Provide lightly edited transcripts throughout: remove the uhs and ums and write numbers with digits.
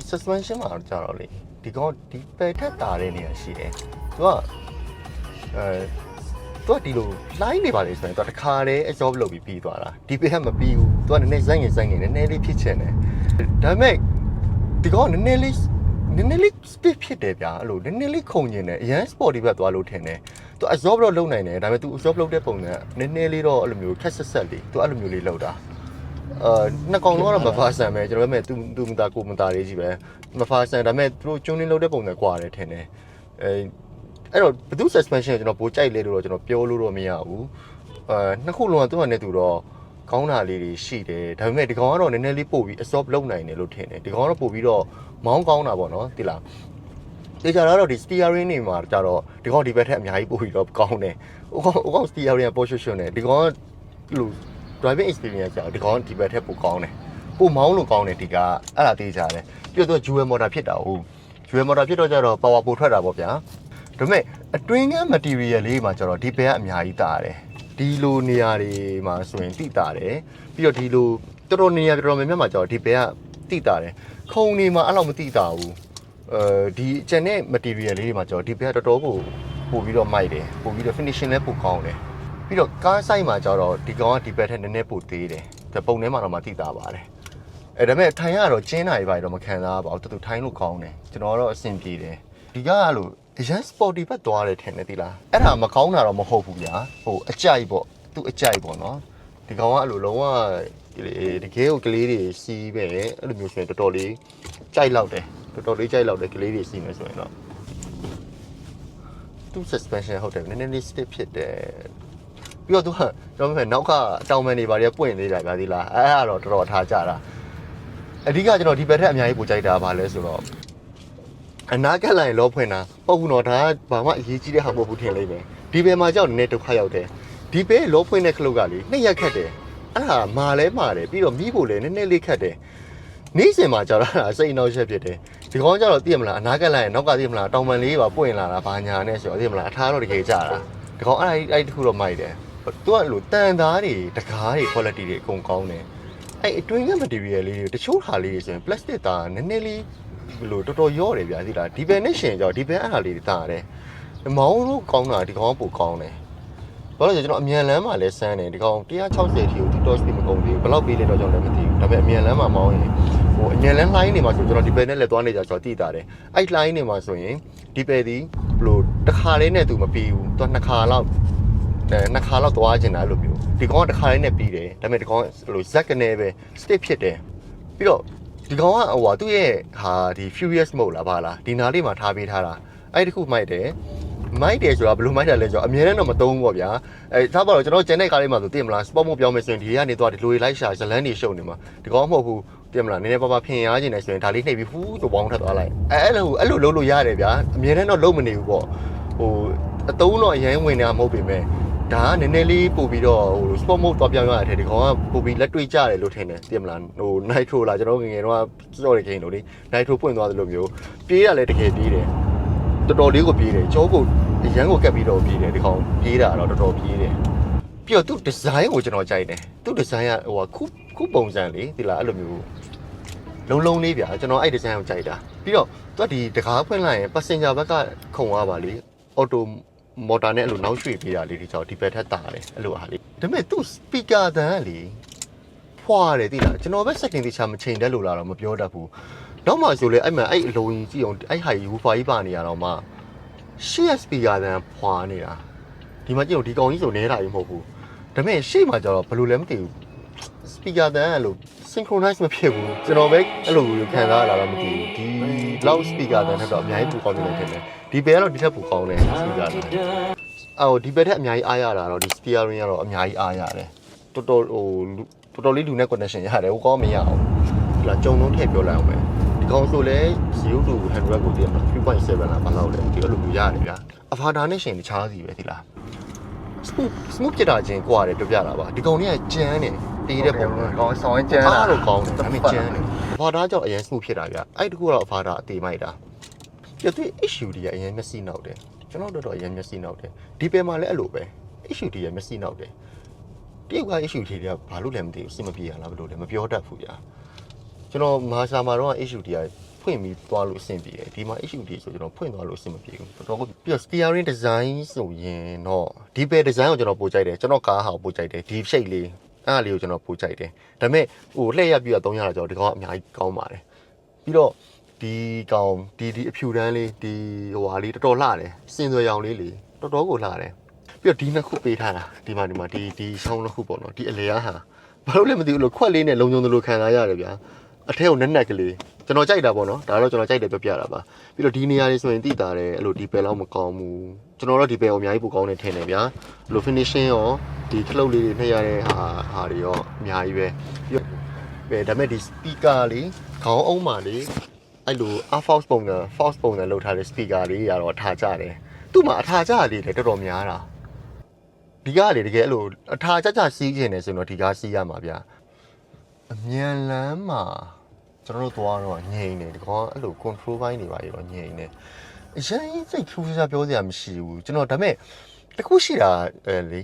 suspension မှာကြာတော့လေဒီကောင်ဒီပယ်ထက်တာတဲ့နေရာရှိတယ်သူကသူကဒီလို line နေပါလေဆိုရင်သူတခါတည်း absorb လုပ်ပြီးပြီးသွားတာဒီပယ်ကမပြီးဘူးသူကနည်းနည်းဇိုင်းငယ်နည်းနည်းလေးဖြစ်ချင်တယ်ဒါပေမဲ့ဒီကောင်နည်းနည်းလေး speed ဖြစ်တယ်ဗျာအဲ့လိုနည်းနည်းလေးခုန်ကျင်တယ်အရန် sport ဒီဘက်သွားလို့ထင်တယ်သူ absorb တော့လုပ်နိုင်တယ်ဒါပေမဲ့ तू absorb လုပ်တဲ့ပုံနဲ့နည်းနည်းလေးတော့အဲ့လိုမျိုးခက်ဆက်လေး तू အဲ့လိုမျိုးလေးလုပ်တာနှစ်ကောင်တော့မဖာဆန်ပဲကျွန်တော်ပဲ तू မတာကိုမတာလေးကြီးပဲမဖာဆန်ဒါပေမဲ့သူတို့ကျွန်းနေလုပ်တဲ့ပုံနဲ့ကွာတယ်ထင်တယ်အဲ့တော့ဘယ်သူ suspension ကျွန်တော်ပိုကြိုက်လဲလို့တော့ကျွန်တော်ပြောလို့တော့မရဘူးနှစ်ခုလုံးကသူ့ဟာနဲ့သူတော့ကောင်းတာလေးတွေရှိတယ်ဒါပေမဲ့ဒီကောင်ကတော့နည်းနည်းလေးပို့ပြီး absorb လုပ်နိုင်တယ်လို့ထင်တယ်ဒီကောင်ကတော့ပို့ပြီးတော့မောင်းကောင်းတာပေါ့နော်ဒီလားဒီကြတော့ဒီ steering နေမှာကြတော့ဒီကောင်ဒီဘက်ထက်အများကြီးပို့ပြီးတော့ကောင်းတယ်ဟိုကောင် steering က position နဲ့ဒီကောင်ကလူ driving experience ကြောင့်ဒီကောင်ဒီဘက်ထက်ပိုကောင်းတယ်ပိုမောင်းလို့ကောင်းတယ်ဒီကအဲ့ဒါသိကြတယ်ပြီးတော့ dual motor ဖြစ်တာဟုတ် dual motor ဖြစ်တော့ကြတော့ power ပိုထွက်တာပေါ့ဗျာဒါပေမဲ့အတွင်းက material လေးမှာကျတော့ဒီဘက်ကအများကြီးတာတယ်ဒီလိုနေရာတွေမှာဆိုရင်တိတာတယ်ပြီးတော့ဒီလိုတော်တော်နေရာတော်တော်များများမှာကျတော့ဒီဘက်ကတိတာတယ်ခုံနေမှာအဲ့လိုမတိတာဘူးဒီကျန်တဲ့ material လေးတွေမှာကျတော့ဒီဘက်ကတော်တော်ကိုပို့ပြီးတော့မိုက်တယ်ပို့ပြီးတော့ finishing လည်းပိုကောင်းတယ်ပြီးတော့ကားဆိုင်မှာကျတော့ဒီကောင်ကဒီဘက်ထက်နည်းနည်းပိုသေးတယ်ဒါပုံထဲမှာတော့မတိတာပါတယ်ဒါပေမဲ့ထိုင်ရတော့ကျင်းတာတွေပါတော့မခံစားပါဘူးတူထိုင်လို့ကောင်းတယ်ကျွန်တော်တော့အဆင်ပြေတယ်ဒီကအဲ့လိုအရန် sporty ဘက်သွားတယ်ထင်တယ်ဒီလားအဲ့ဒါမကောင်းတာတော့မဟုတ်ဘူးဗျာဟိုအကြိုက်ပေါ့သူအကြိုက်ပေါ့နော်ဒီကောင်ကအဲ့လိုလုံးဝတကယ်ကိုကလေးတွေစီးပဲအဲ့လိုမျိုးဆိုရင်တော်တော်လေးကြိုက်လောက်တယ်တော်တော်လေးကြိုက်လောက်တယ်ကလေးတွေစီးနေဆိုရင်တော့သူ suspension ဟုတ်တယ်နည်းနည်းလေး stiff ဖြစ်တယ်ပြီးတော့သူကကျွန်တော်ပြောနောက်ကတောင်ပန်တွေဘာတွေပွင့်သေးတာဗျာဒီလားအဲ့ဒါတော့တော်တော်ထားကြတာအဓိကကျွန်တော်ဒီဘက်ထက်အများကြီးပိုကြိုက်တာပါလဲဆိုတော့အနာကလိုက်လောဖွင့်တာပေါ့ဘူးတော့ဒါကဘာမှအရေးကြီးတဲ့ဟာမဟုတ်ဘူးထင်လိမ့်မယ်ဒီဘယ်မှာကြောက်နေဒုက္ခရောက်တယ်ဒီဘဲလောဖွင့်တဲ့ခလုတ်ကလေနှစ်ရက်ခက်တယ်အဲ့ဒါမာလဲမာတယ်ပြီးတော့မိဖို့လဲနည်းနည်းလေးခက်တယ်နေ့စဉ်မှာကြောက်တာစိတ်အနှောက်အယှက်ဖြစ်တယ်ဒီကောင်ကြောက်တော့သိရမလားအနာကလိုက်နောက်ကသိရမလားတောင်ပန်လေးပါပွင့်လာတာဘာညာနဲ့ဆိုတော့သိရမလားအထားတော့တကယ်ကြတာဒီကောင်အဲ့တခုတော့မိုက်တယ်သူကလို့တန်သားတွေတကားတွေ quality တွေအကုန်ကောင်းတယ်အဲ့အတွင်းက material လေးတွေတချို့ဟာလေးတွေဆိုရင် plastic သားနည်းနည်းလေးလို့တော်တော်ရော့တယ်ဗျာသိလားဒီဘယ်နဲ့ရှင်ကြောက်ဒီဘယ်အဲ့ဟာလေးတွေတာတယ်မောင်းလို့ကောင်းတာဒီကောင်ကပိုကောင်းတယ်ဘာလို့လဲကျွန်တော်အမြန်လမ်းမှာလဲစမ်းတယ်ဒီကောင်160ထီကို touch speed မကုန်သေးဘူးဘယ်လောက်ပေးလဲတော့ကျွန်တော်လည်းမသိဘူးဒါပေမဲ့အမြန်လမ်းမှာမောင်းရင်ဟိုအမြန်လမ်း line နေမှာဆိုကျွန်တော်ဒီဘယ်နဲ့လဲသွားနေကြကျွန်တော်သိတာတယ်အဲ့ line နေမှာဆိုရင်ဒီဘယ်ဒီဘလို့တစ်ခါလေးနဲ့သူမပြီးဘူးသူနှစ်ခါလောက်သွားကျင်တာအဲ့လိုမျိုးဒီကောင်ကတစ်ခါလေးနဲ့ပြီးတယ်ဒါပေမဲ့ဒီကောင်ဟိုဇက်ကနေပဲ stick ဖြစ်တယ်ပြီးတော့ဒီကောင်ကဟိုသူ့ရဲ့ဟာဒီ furious mode လားဗလားဒီနားလေးမှာထားပေးထားတာအဲ့ဒီခုမိုက်တယ်ဆိုတာဘယ်လိုမိုက်တာလဲဆိုတော့အမြဲတမ်းတော့မသုံးဘူးပေါ့ဗျာထားပါတော့ကျွန်တော်ကျန်တဲ့ကားလေးမှာဆိုသိမလား sport mode ပြောင်းမယ်ဆိုရင်ဒီကနေသွားဒီလိုလိုက်ရှာဇလန်းနေရှုပ်နေမှာဒီကောင်မဟုတ်ဘူးသိမလားနည်းနည်းပါးပါးဖင်ရခြင်းနေဆိုရင်ဒါလေးနှိပ်ပြီးဖူးဆိုပေါင်းထပ်သွားလိုက်အဲ့လိုလုပ်လို့ရတယ်ဗျာအမြဲတမ်းတော့လုံးမနေဘူးပေါ့ဟိုအတုံးတော့အရင်ဝင်နေတာမဟုတ်ပေမဲ့ဒါကနည်းနည်းလေးပို့ပြီးတော့ဟို sport mode တော့ပြောင်းရတဲ့ဒီကောင်ကပို့ပြီးလက်တွေ့ကြတယ်လို့ထင်တယ်သိမလားဟို nitro လားကျွန်တော်ငယ်ငယ်တော့စော့တဲ့ဂိမ်းလို့လေ nitro ပွင့်သွားတယ်လို့မျိုးပြေးရလဲတကယ်ပြေးတယ်တော်တော်လေးကိုပြေးတယ်ကျောကိုအရန်ကိုကပ်ပြီးတော့ပြေးတယ်ဒီကောင်ပြေးတာတော့တော်တော်ပြေးတယ်ပြီးတော့သူ့ design ကိုကျွန်တော်ကြိုက်တယ်သူ့ design ကဟိုခုပုံစံလေးဒီလားအဲ့လိုမျိုးလုံးလေးဗျာကျွန်တော်အဲ့ design ကိုကြိုက်တာပြီးတော့သူကဒီတကားဖွင့်လိုက်ရင် passenger ဘက်ကခုံသွားပါလေ auto motor နဲ့အဲ့လိုနောက်ရွှေ့ပေးတာလေးဒီကြောင့်ဒီဘက်ထက်တာတယ်အဲ့လိုဟာလေးဒါပေမဲ့သူ့ speaker တန်းကလေဖွာတယ်သိလားကျွန်တော်ပဲ setting တခြားမချိန်တတ်လို့လားတော့မပြောတတ်ဘူးတော့မှဆိုလေအဲ့မှအဲ့အလုံးကြီးကြည့်အောင်အဲ့ဟာကြီး woofer ကြီးပါနေရတော့မှရှေ့ speaker တန်းဖွာနေတာဒီမှာကြည့်အောင်ဒီကောင်ကြီးဆိုနေတာကြီးမဟုတ်ဘူးဒါပေမဲ့ရှေ့မှာကျတော့ဘယ်လိုလဲမသိဘူး speaker တန်းအဲ့လို synchronize မဖြစ်ဘူးကျွန်တော်ပဲအဲ့လိုခံစားရတာတော့မသိဘူးဒီ loud speaker တန်းတော့အများကြီးပိုကောင်းနေတယ်ထင်တယ်ဒီဘဲကတော့ဒီထက်ပိုကောင်းတယ် speaker တန်းအော်ဒီဘက်ထက်အများကြီးအားရတာတော့ဒီ steering ကတော့အများကြီးအားရတယ်တော်တော်လေးလူနဲ့ connection ရတယ်ဟိုကောင်းမရအောင်ဒီလားကြုံလုံးထည့်ပြောလိုက်အောင်ပဲဒီကောင်ဆိုလဲ0 to 100ကိုတည်းမှာ 3.7 လားဘာလို့လဲဒီအဲ့လိုမျိုးရတယ်ဗျာအဖာဒါနဲ့ရှင်တခြားစီပဲဒီလား smooth ပြတာချင်းကွာတယ်ပြောပြတာပါဒီကောင်လေးကကျန်းတယ်တီးတဲ့ပုံစံကောင်ဆောင်းကျန်းတာတော့ကောင်းတယ်ဒါပေမဲ့ကျန်းတယ်အဖာဒါကြောင့်အရင် smooth ဖြစ်တာဗျာအဲ့တကူကတော့အဖာဒါအသေးမိုက်တာပြည့် issue တွေကအရင်မျက်စိနောက်တယ်ကျွန်တော်တော်အရင်မျက်စိနောက်တယ်ဒီပယ်မှာလည်းအဲ့လိုပဲ issue တွေရဲ့မျက်စိနောက်တယ်တရုတ်က issue တွေကဘာလို့လဲမသိဘူးစင်မပြေရလားဘယ်လိုလဲမပြောတတ်ဘူးဗျာကျွန်တော်မာရှာမှာတော့ issue တွေက ဖွင့်ပြီးသွားလို့အဆင်ပြေတယ်ဒီမှာ HUD ဆိုကျွန်တော်ဖွင့်သွားလို့အဆင်မပြေဘူးတော်တော်ကိုပြီးတော့ steering design ဆိုရင်တော့ဒီပဲ design ကိုကျွန်တော်ပို့ကြိုက်တယ်ကျွန်တော်ကားဟာကိုပို့ကြိုက်တယ်ဒီ shape လေးအဲ့ဒါလေးကိုကျွန်တော်ပို့ကြိုက်တယ်ဒါပေမဲ့ဟိုလှည့်ရပြီးတော့300ကျော်ဒီကောင်ကအများကြီးကောင်းပါတယ်ပြီးတော့ဒီကောင်ဒီအဖြူတန်းလေးဒီဟိုဟာလေးတော်တော်လှတယ်စင်သွယ်ရောင်လေးလေတော်တော်ကိုလှတယ်ပြီးတော့ဒီနှစ်ခုပေးထားတာဒီမှာဒီရှောင်းနှစ်ခုပေါ့နော်ဒီအလေအားဟာဘာလို့လဲမသိဘူးလို့ခွက်လေးနဲ့လုံုံသလိုခံစားရတယ်ဗျာအထဲကိုနက်ကလေးကျွန်တော်ကြိုက်တာပေါ့နော်ဒါတော့ကျွန်တော်ကြိုက်တယ်ပြောပြတာပါပြီးတော့ဒီနေရာလေးဆိုရင်တိတာတယ်အဲ့လိုဒီပယ်လောက်မကောင်းဘူးကျွန်တော်တော့ဒီပယ်ကိုအများကြီးပိုကောင်းနေထင်တယ်ဗျာအဲ့လို finishing ရောဒီခလုတ်လေးတွေနှိပ်ရတဲ့ဟာတွေရောအများကြီးပဲပြီးတော့ဒါပေမဲ့ဒီ speaker လေးခေါင်းအုံးမာလေးအဲ့လို false ပုံစံလောက်ထားတဲ့ speaker လေးရတော့အထာကျတယ်သူ့မှာအထာကျလေးလည်းတော်တော်များတာဒီကားလေတကယ်အဲ့လိုအထာကျစီးကျင်နေဆိုတော့ဒီကားစီးရမှာဗျာအမြန်လမ်းမှာကျွန်တော်တို့သွားတော့ငြိမ်နေဒီကောင်အဲ့လို control ဘိုင်းတွေပါရောငြိမ်နေအရင်စိတ်ထူးခြားပြောစရာမရှိဘူးကျွန်တော်ဒါပေမဲ့တခုရှိတာလေ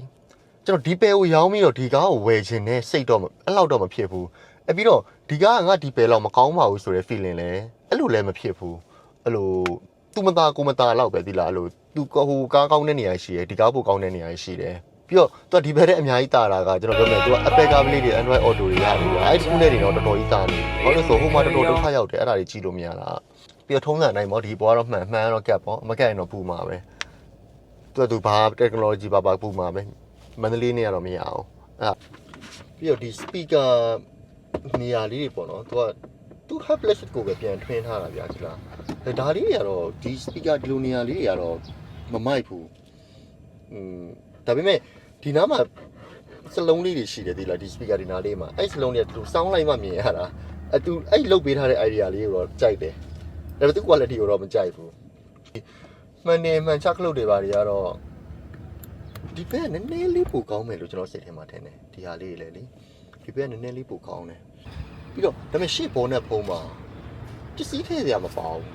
ကျွန်တော်ဒီပဲကိုရောင်းပြီးတော့ဒီကားကိုဝယ်ခြင်းနဲ့စိတ်တော့အဲ့လောက်တော့မဖြစ်ဘူးအပြီးတော့ဒီကားကငါဒီပဲလောက်မကောင်းပါဘူးဆိုတဲ့ feeling လဲအဲ့လိုလဲမဖြစ်ဘူးအဲ့လိုသူမသားကိုမသားလောက်ပဲဒီလားအဲ့လိုသူဟိုကားကောင်းတဲ့နေရာရှိတယ်ဒီကားပိုကောင်းတဲ့နေရာရှိတယ်ပြီးတော့သူကဒီဘက်ထဲအများကြီးတာတာကကျွန်တော်ပြောမယ်သူက Apple CarPlay တွေ Android Auto တွေရတယ်ဗျာအဲ့ဒီခုနဲ့တွေတော့တော်တော်ကြီးတာနေဘာလို့လဲဆိုဟိုမှာတော်တော်ဒုက္ခရောက်တယ်အဲ့ဒါတွေကြည့်လို့မရတာပြီးတော့ထုံးစံတိုင်းပေါ့ဒီဘောကတော့မှန်တော့ကက်ပေါ့မကက်ရင်တော့ပူမှာပဲသူဘာ technology ဘာပူမှာပဲမန္တလေးနေရတော့မရအောင်အဲ့ပြီးတော့ဒီ speaker နေရာလေးတွေပေါ့နော်သူ helpless ကိုပဲပြန်ထွင်းထားတာဗျာဒီလားဒါလေးတွေကတော့ဒီ speaker ဒီလိုနေရာလေးတွေကတော့မမိုက်ဘူးဒါပေမဲ့ဒီနားမှာစလုံးလေးတွေရှိတယ်ဒီလားဒီ speaker ဒီနားလေးမှာအဲ့စလုံးတွေကသူ sound လိုက်မှမြင်ရတာသူအဲ့လုတ်ပေးထားတဲ့ idea လေးကိုတော့ကြိုက်တယ်ဒါပေမဲ့သူ quality ကိုတော့မကြိုက်ဘူးမှန်ချခလုတ်တွေပါတွေကတော့ဒီဘက်နည်းနည်းလေးပိုကောင်းမယ်လို့ကျွန်တော်စိတ်ထဲမှာထင်တယ်ဒီဟာလေးလေဒီဘက်နည်းနည်းလေးပိုကောင်းတယ်ပြီးတော့ဒါပေမဲ့ရှေ့ဘောနဲ့ဖုံးမှာပစ္စည်းထည့်စရာမပေါဘူး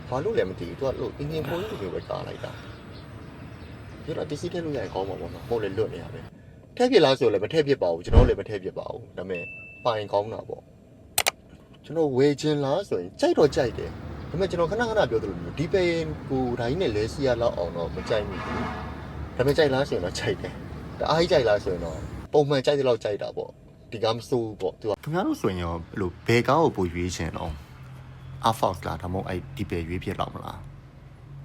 ဘာလို့လဲမသိဘူးသူကလို့အင်ဂျင်ဖုံးကြီးကိုပဲကားလိုက်တာဒီတော့ပစ္စည်းထည့်လို့ရရင်ကောင်းမှာပေါ့နော်မဟုတ်လေလွတ်နေရပဲထည့်ပြစ်လားဆိုလည်းမထည့်ပြစ်ပါဘူးကျွန်တော်လည်းမထည့်ပြစ်ပါဘူးဒါပေမဲ့ပိုင်ကောင်းတာပေါ့ကျွန်တော်ဝေခြင်းလားဆိုရင်ကြိုက်တော့ကြိုက်တယ်ဒါပေမဲ့ကျွန်တော်ခဏပြောသလိုမျိုးဒီပဲကိုဓာကြီးနဲ့လဲစီရလောက်အောင်တော့မကြိုက်ဘူးဒါပေမဲ့ကြိုက်လားဆိုရင်တော့ကြိုက်တယ်တအားကြီးကြိုက်လားဆိုရင်တော့ပုံမှန်ကြိုက်တဲ့လောက်ကြိုက်တာပေါ့ဒီကားမစိုးဘူးပေါ့သူကခင်ဗျားတို့ဆိုရင်ရောဘယ်လိုဘယ်ကားကိုပိုရွေးချင်တော့ Alphard လားဒါမှမဟုတ်အဲ့ဒီပဲရွေးပြစ်လောက်မလား